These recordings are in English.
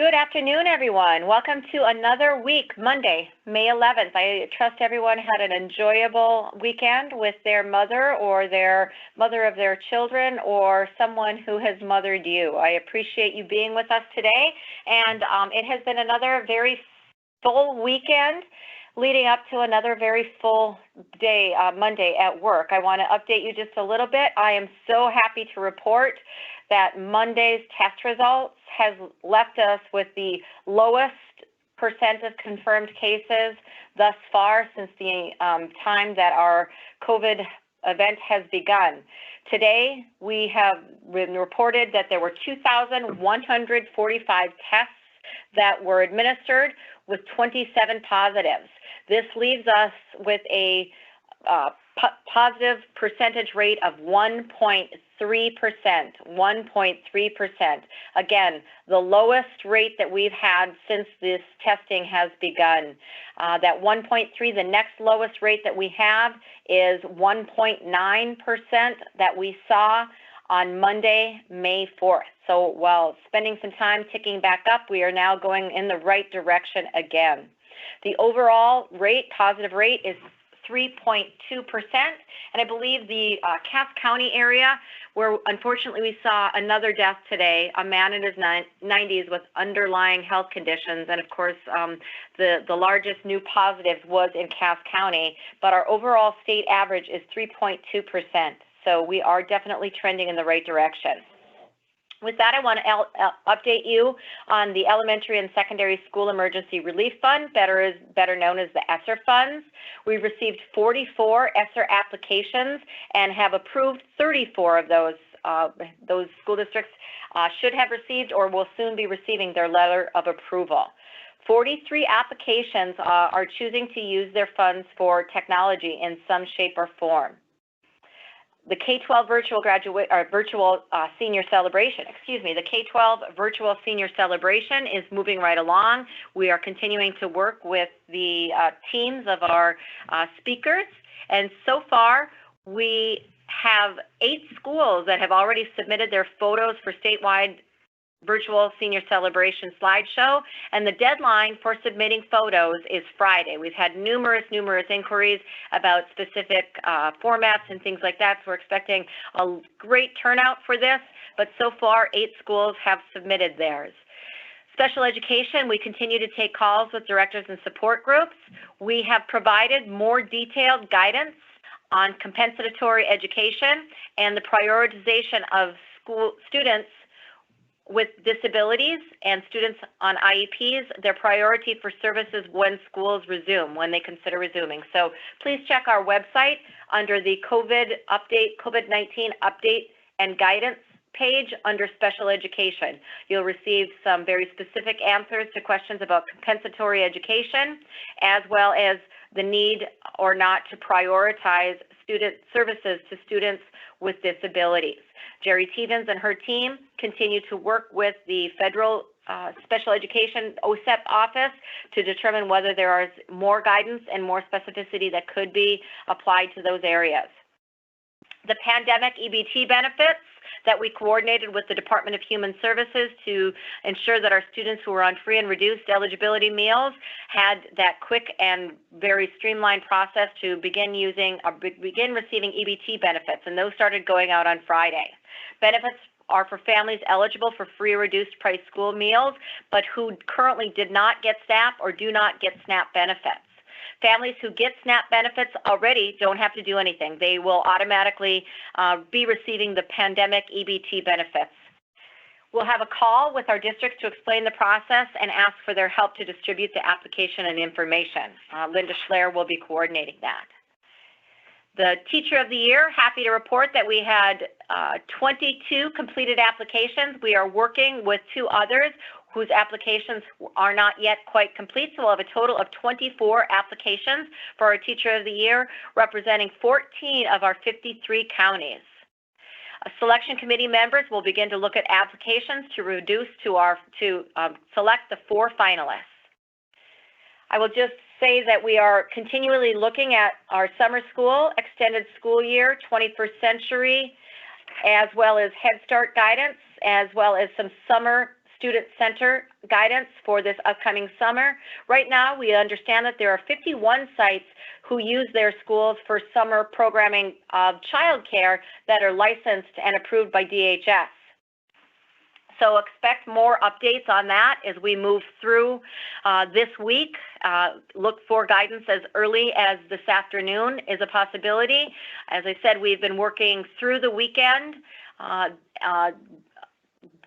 Good afternoon, everyone. Welcome to another week, Monday, May 11th. I trust everyone had an enjoyable weekend with their mother or their mother of their children or someone who has mothered you. I appreciate you being with us today, and it has been another very full weekend leading up to another very full day, Monday at work. I want to update you just a little bit. I am so happy to report that Monday's test results has left us with the lowest percent of confirmed cases thus far since the time that our COVID event has begun. Today, we have been reported that there were 2,145 tests that were administered with 27 positives. This leaves us with a positive percentage rate of 1.3%, 1.3%. Again, the lowest rate that we've had since this testing has begun. That 1.3, the next lowest rate that we have is 1.9% that we saw on Monday, May 4th. So while spending some time ticking back up, we are now going in the right direction again. The overall rate, positive rate, is 3.2%, and I believe the Cass County area, where unfortunately we saw another death today, a man in his 90s with underlying health conditions, and of course the largest new positive was in Cass County, but our overall state average is 3.2%, so we are definitely trending in the right direction. With that, I want to update you on the Elementary and Secondary School Emergency Relief Fund, better known as the ESSER funds. We've received 44 ESSER applications and have approved 34 of those. Those school districts should have received or will soon be receiving their letter of approval. 43 applications are choosing to use their funds for technology in some shape or form. The K-12 virtual senior celebration, the K-12 virtual senior celebration is moving right along. We are continuing to work with the teams of our speakers, and so far we have 8 schools that have already submitted their photos for statewide virtual senior celebration slideshow, and the deadline for submitting photos is Friday. We've had numerous inquiries about specific formats and things like that, so we're expecting a great turnout for this, but so far 8 schools have submitted theirs. Special education, we continue to take calls with directors and support groups. We have provided more detailed guidance on compensatory education and the prioritization of students with disabilities and students on IEPs, their priority for services when schools resume, when they consider resuming. So please check our website under the COVID-19 update and guidance page under special education. You'll receive some very specific answers to questions about compensatory education, as well as the need or not to prioritize student services to students with disabilities. Jerry Tevens and her team continue to work with the federal special education OSEP office to determine whether there is more guidance and more specificity that could be applied to those areas. The pandemic EBT benefits that we coordinated with the Department of Human Services to ensure that our students who were on free and reduced eligibility meals had that quick and very streamlined process to begin receiving EBT benefits, and those started going out on Friday. Benefits are for families eligible for free or reduced price school meals, but who currently did not get SNAP or do not get SNAP benefits. Families who get SNAP benefits already don't have to do anything. They will automatically be receiving the pandemic EBT benefits. We'll have a call with our districts to explain the process and ask for their help to distribute the application and information. Linda Schler will be coordinating that. The Teacher of the Year, happy to report that we had 22 completed applications. We are working with 2 others whose applications are not yet quite complete. So we'll have a total of 24 applications for our Teacher of the Year, representing 14 of our 53 counties. Selection committee members will begin to look at applications to select the 4 finalists. I will just say that we are continually looking at our summer school, extended school year, 21st century, as well as Head Start guidance, as well as some summer student center guidance for this upcoming summer. Right now, we understand that there are 51 sites who use their schools for summer programming of childcare that are licensed and approved by DHS. So expect more updates on that as we move through this week. Look for guidance as early as this afternoon is a possibility. As I said, we've been working through the weekend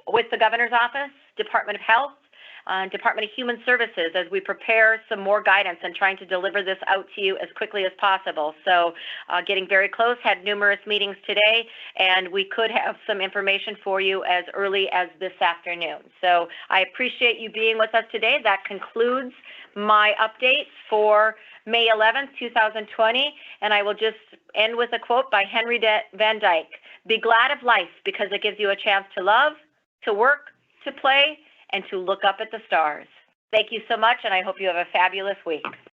with the Governor's Office, Department of Health, Department of Human Services as we prepare some more guidance and trying to deliver this out to you as quickly as possible. So getting very close, had numerous meetings today, and we could have some information for you as early as this afternoon. So I appreciate you being with us today. That concludes my update for May 11th, 2020, and I will just end with a quote by Henry Van Dyke. Be glad of life because it gives you a chance to love, to work, to play, and to look up at the stars. Thank you so much, and I hope you have a fabulous week.